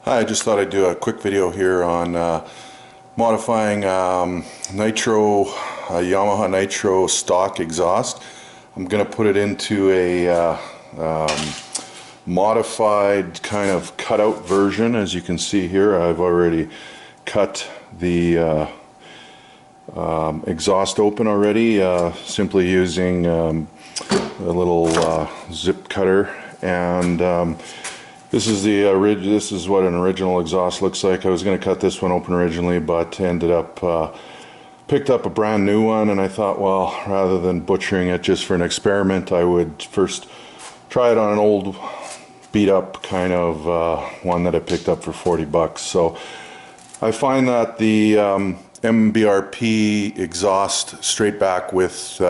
Hi, I just thought I'd do a quick video here on modifying Nytro, Yamaha Nytro stock exhaust. I'm going to put it into a modified kind of cutout version. As you can see here, I've already cut the exhaust open already, simply using a little zip cutter, and this is what an original exhaust looks like. I was going to cut this one open originally, but ended up picked up a brand new one, and I thought, well, rather than butchering it just for an experiment, I would first try it on an old beat up kind of one that I picked up for 40 bucks. So I find that the MBRP exhaust straight back with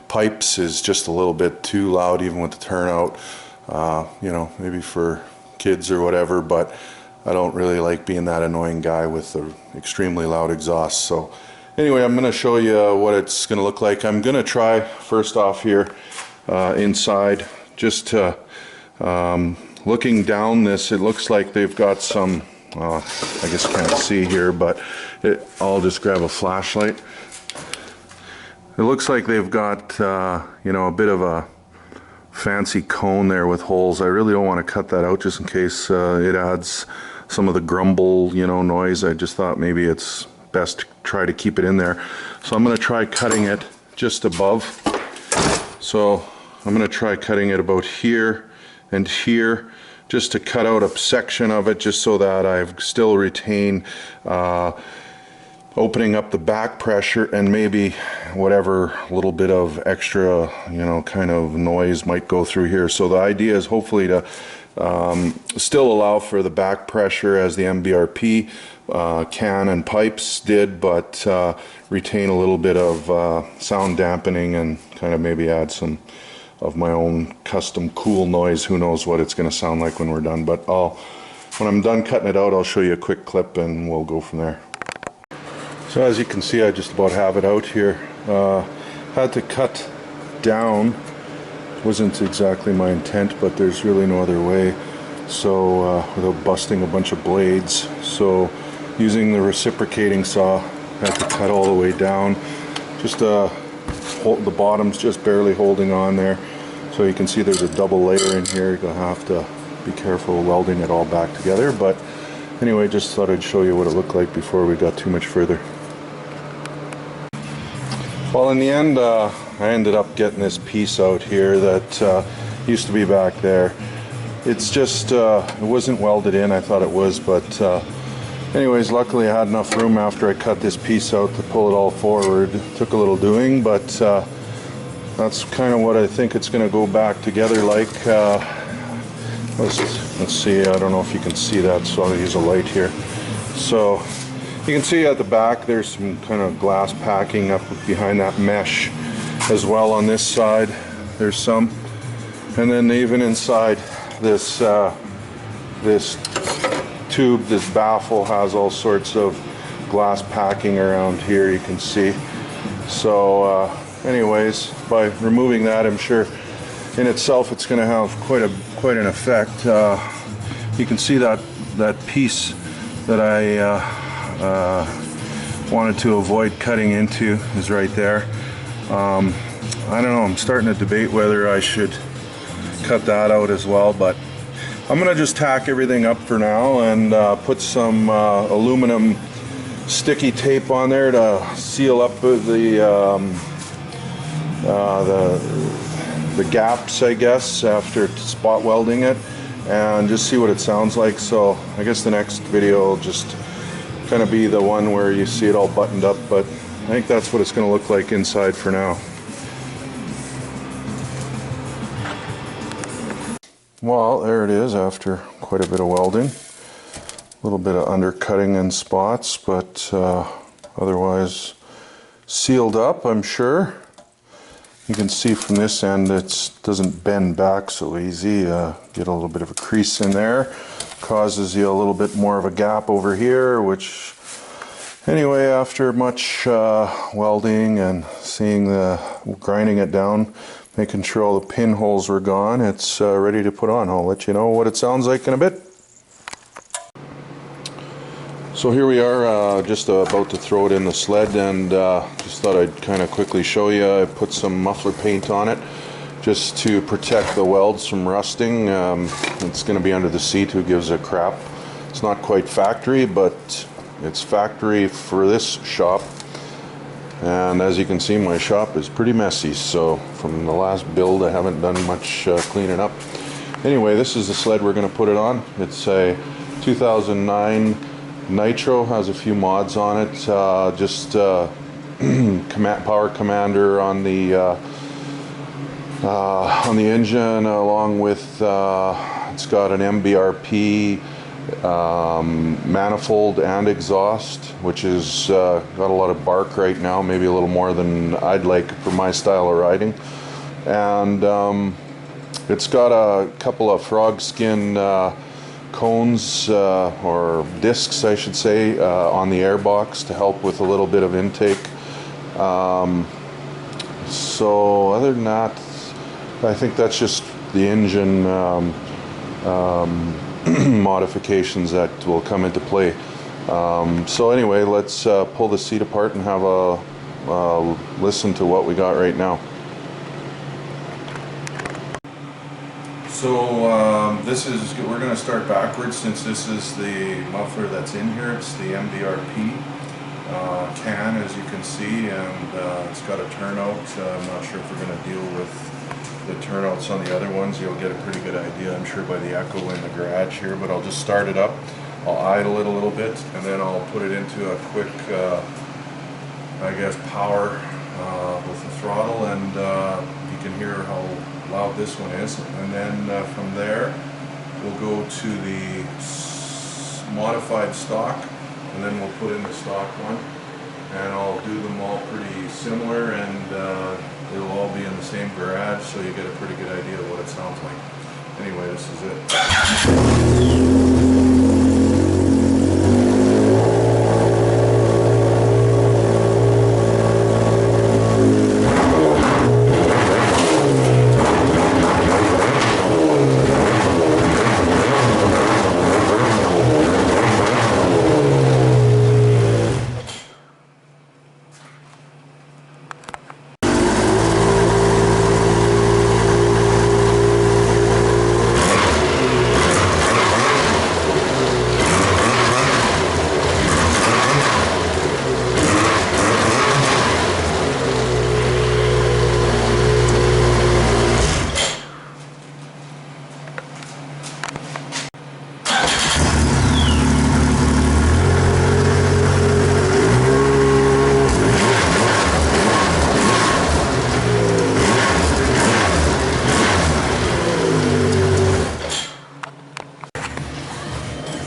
pipes is just a little bit too loud, even with the turnout. You know, maybe for kids or whatever, but I don't really like being that annoying guy with the extremely loud exhaust. So anyway, I'm going to show you what it's going to look like. I'm going to try first off here inside, just to looking down this, it looks like they've got some I guess can't see here, but I'll just grab a flashlight. It looks like they've got you know, a bit of a fancy cone there with holes. I really don't want to cut that out just in case it adds some of the grumble, you know, noise. I just thought maybe it's best to try to keep it in there. So I'm going to try cutting it just above. So I'm going to try cutting it about here and here, just to cut out a section of it, just so that I still retain opening up the back pressure and maybe whatever little bit of extra, you know, kind of noise might go through here. So the idea is hopefully to still allow for the back pressure as the MBRP can and pipes did, but retain a little bit of sound dampening and kind of maybe add some of my own custom cool noise. Who knows what it's going to sound like when we're done, but when I'm done cutting it out, I'll show you a quick clip and we'll go from there. So as you can see, I just about have it out here. Had to cut down. Wasn't exactly my intent, but there's really no other way. So without busting a bunch of blades. So using the reciprocating saw, had to cut all the way down. Just the bottom's just barely holding on there. So you can see there's a double layer in here. You're gonna have to be careful welding it all back together. But anyway, just thought I'd show you what it looked like before we got too much further. Well, in the end, I ended up getting this piece out here that used to be back there. It's just, it wasn't welded in. I thought it was, but anyways, luckily I had enough room after I cut this piece out to pull it all forward. It took a little doing, but that's kind of what I think it's going to go back together like. Let's see, I don't know if you can see that, so I'll use a light here. So you can see at the back there's some kind of glass packing up behind that mesh as well. On this side there's some, and then even inside this this tube, this baffle has all sorts of glass packing around here, you can see. So anyways, by removing that, I'm sure in itself it's going to have quite an effect. You can see that piece that I wanted to avoid cutting into is right there. I don't know, I'm starting to debate whether I should cut that out as well, but I'm going to just tack everything up for now and put some aluminum sticky tape on there to seal up the gaps, I guess, after spot welding it, and just see what it sounds like. So I guess the next video will just kind of be the one where you see it all buttoned up, but I think that's what it's going to look like inside for now. Well, there it is after quite a bit of welding. A little bit of undercutting in spots, but otherwise sealed up, I'm sure. You can see from this end it doesn't bend back so easy. Get a little bit of a crease in there. Causes you a little bit more of a gap over here, which anyway, after much welding and grinding it down, making sure all the pinholes were gone, it's ready to put on. I'll let you know what it sounds like in a bit. So here we are, just about to throw it in the sled, and just thought I'd kind of quickly show you. I put some muffler paint on it just to protect the welds from rusting. It's going to be under the seat, who gives a crap. It's not quite factory, but it's factory for this shop. And as you can see, my shop is pretty messy, so from the last build I haven't done much cleaning up. Anyway, this is the sled we're going to put it on. It's a 2009 Nytro, has a few mods on it, just power commander on the engine, along with it's got an MBRP manifold and exhaust, which is got a lot of bark right now, maybe a little more than I'd like for my style of riding. And it's got a couple of frog skin cones, or discs I should say, on the airbox to help with a little bit of intake. So other than that, I think that's just the engine modifications that will come into play. So anyway, let's pull the seat apart and have a listen to what we got right now. So we're going to start backwards, since this is the muffler that's in here. It's the MBRP can, as you can see, and it's got a turnout. I'm not sure if we're going to deal with the turnouts on the other ones. You'll get a pretty good idea, I'm sure, by the echo in the garage here, but I'll just start it up. I'll idle it a little bit, and then I'll put it into a quick, I guess, power with the throttle, and you can hear how loud this one is. And then from there we'll go to the modified stock, and then we'll put in the stock one, and I'll do them all pretty similar, and it'll all be in the same garage, so you get a pretty good idea of what it sounds like. Anyway, this is it.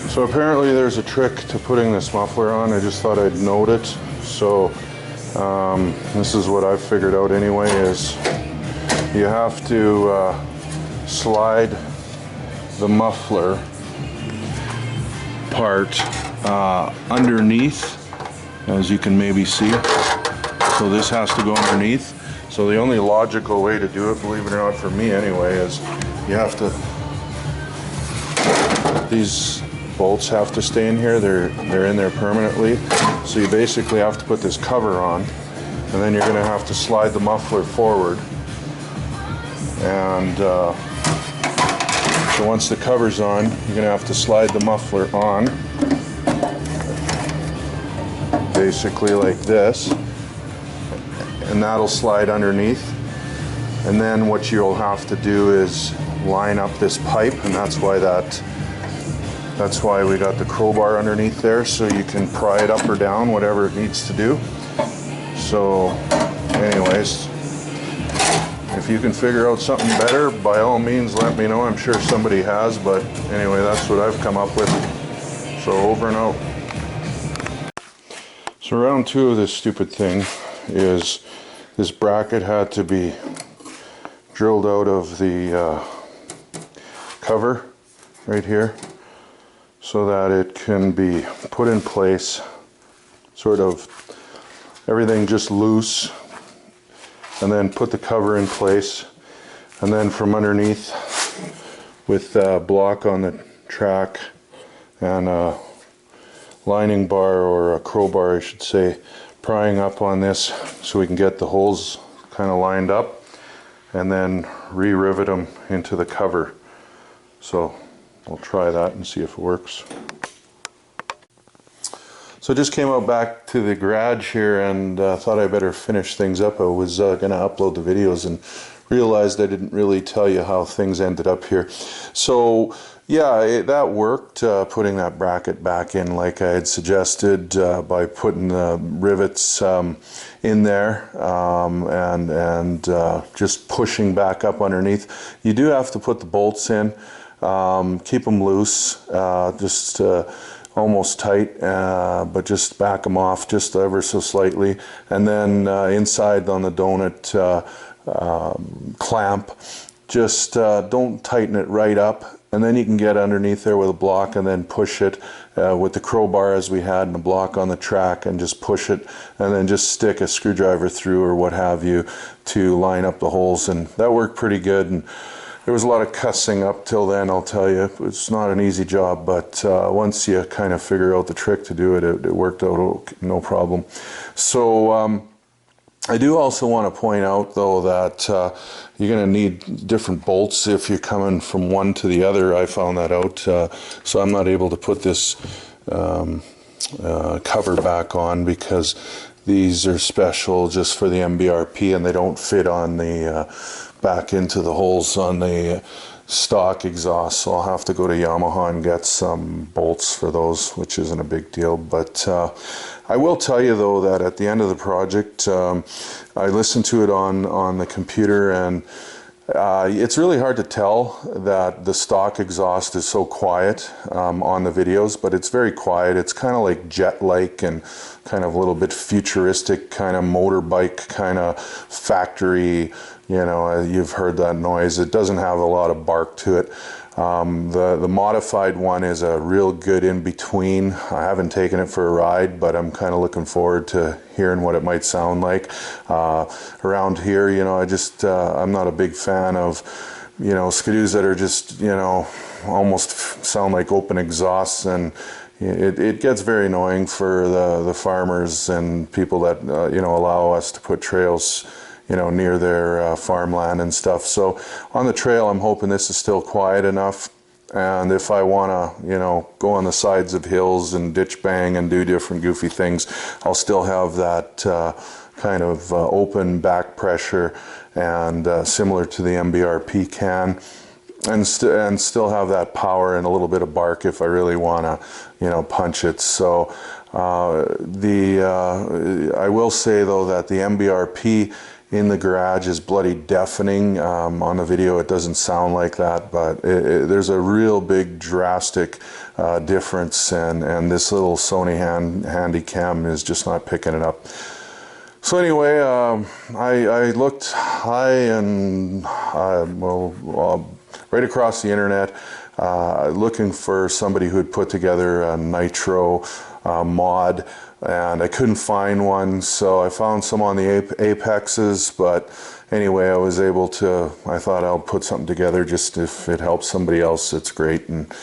So apparently there's a trick to putting this muffler on. I just thought I'd note it. So this is what I've figured out anyway, is you have to slide the muffler part underneath, as you can maybe see. So this has to go underneath. So the only logical way to do it, believe it or not, for me anyway, is you have to, these bolts have to stay in here. They're in there permanently. So you basically have to put this cover on, and then you're going to have to slide the muffler forward. And so once the cover's on, you're going to have to slide the muffler on, basically like this, and that'll slide underneath. And then what you'll have to do is line up this pipe, and that's why we got the crowbar underneath there, so you can pry it up or down, whatever it needs to do. So anyways, if you can figure out something better, by all means let me know. I'm sure somebody has, but anyway, that's what I've come up with. So over and out. So round two of this stupid thing is this bracket had to be drilled out of the cover right here, so that it can be put in place, sort of everything just loose, and then put the cover in place, and then from underneath with a block on the track and a lining bar, or a crowbar I should say, prying up on this so we can get the holes kind of lined up, and then re-rivet them into the cover. So we'll try that and see if it works. So I just came out back to the garage here and thought I better finish things up. I was going to upload the videos and realized I didn't really tell you how things ended up here. So yeah, that worked, putting that bracket back in like I had suggested, by putting the rivets in there and just pushing back up underneath. You do have to put the bolts in, keep them loose, just almost tight, but just back them off just ever so slightly, and then inside on the donut clamp, just don't tighten it right up, and then you can get underneath there with a block and then push it with the crowbar as we had, and a block on the track, and just push it, and then just stick a screwdriver through or what have you to line up the holes, and that worked pretty good. And there was a lot of cussing up till then, I'll tell you. It's not an easy job, but once you kind of figure out the trick to do it, it worked out no problem. So I do also want to point out, though, that you're going to need different bolts if you're coming from one to the other. I found that out, so I'm not able to put this cover back on because these are special just for the MBRP, and they don't fit on the back into the holes on the stock exhaust, so I'll have to go to Yamaha and get some bolts for those, which isn't a big deal. But I will tell you, though, that at the end of the project, I listened to it on the computer, and it's really hard to tell that the stock exhaust is so quiet on the videos, but it's very quiet. It's kind of like jet-like and kind of a little bit futuristic, kind of motorbike, kind of factory. You know, you've heard that noise. It doesn't have a lot of bark to it. The modified one is a real good in-between. I haven't taken it for a ride, but I'm kind of looking forward to hearing what it might sound like. Around here, you know, I'm not a big fan of, you know, skidoos that are just, you know, almost sound like open exhausts, and it gets very annoying for the farmers and people that, you know, allow us to put trails, you know, near their farmland and stuff. So on the trail, I'm hoping this is still quiet enough, and if I want to, you know, go on the sides of hills and ditch bang and do different goofy things, I'll still have that kind of open back pressure and similar to the MBRP can, and still have that power and a little bit of bark if I really want to, you know, punch it. So I will say, though, that the MBRP in the garage is bloody deafening. On the video it doesn't sound like that, but there's a real big drastic difference, and this little Sony handy cam is just not picking it up. So anyway, I looked high and right across the internet, looking for somebody who'd put together a Nytro mod, and I couldn't find one, so I found some on the Apexes. But anyway, I was able to, I thought I'll put something together just if it helps somebody else, it's great. And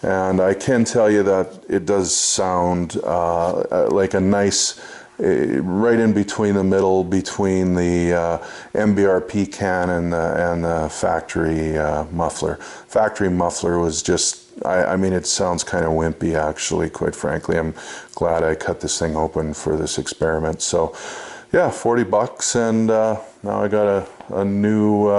I can tell you that it does sound like a nice, right in between the middle between the MBRP can and the factory muffler. Factory muffler was just, I mean, it sounds kind of wimpy, actually, quite frankly. I'm glad I cut this thing open for this experiment. So yeah, 40 bucks, and now I got a new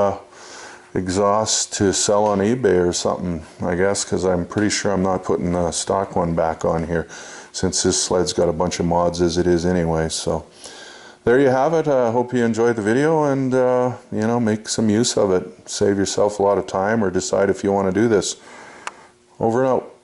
exhaust to sell on eBay or something, I guess, because I'm pretty sure I'm not putting the stock one back on here, since this sled's got a bunch of mods as it is anyway. So there you have it. I hope you enjoyed the video, and you know, make some use of it. Save yourself a lot of time, or decide if you want to do this. Over and out.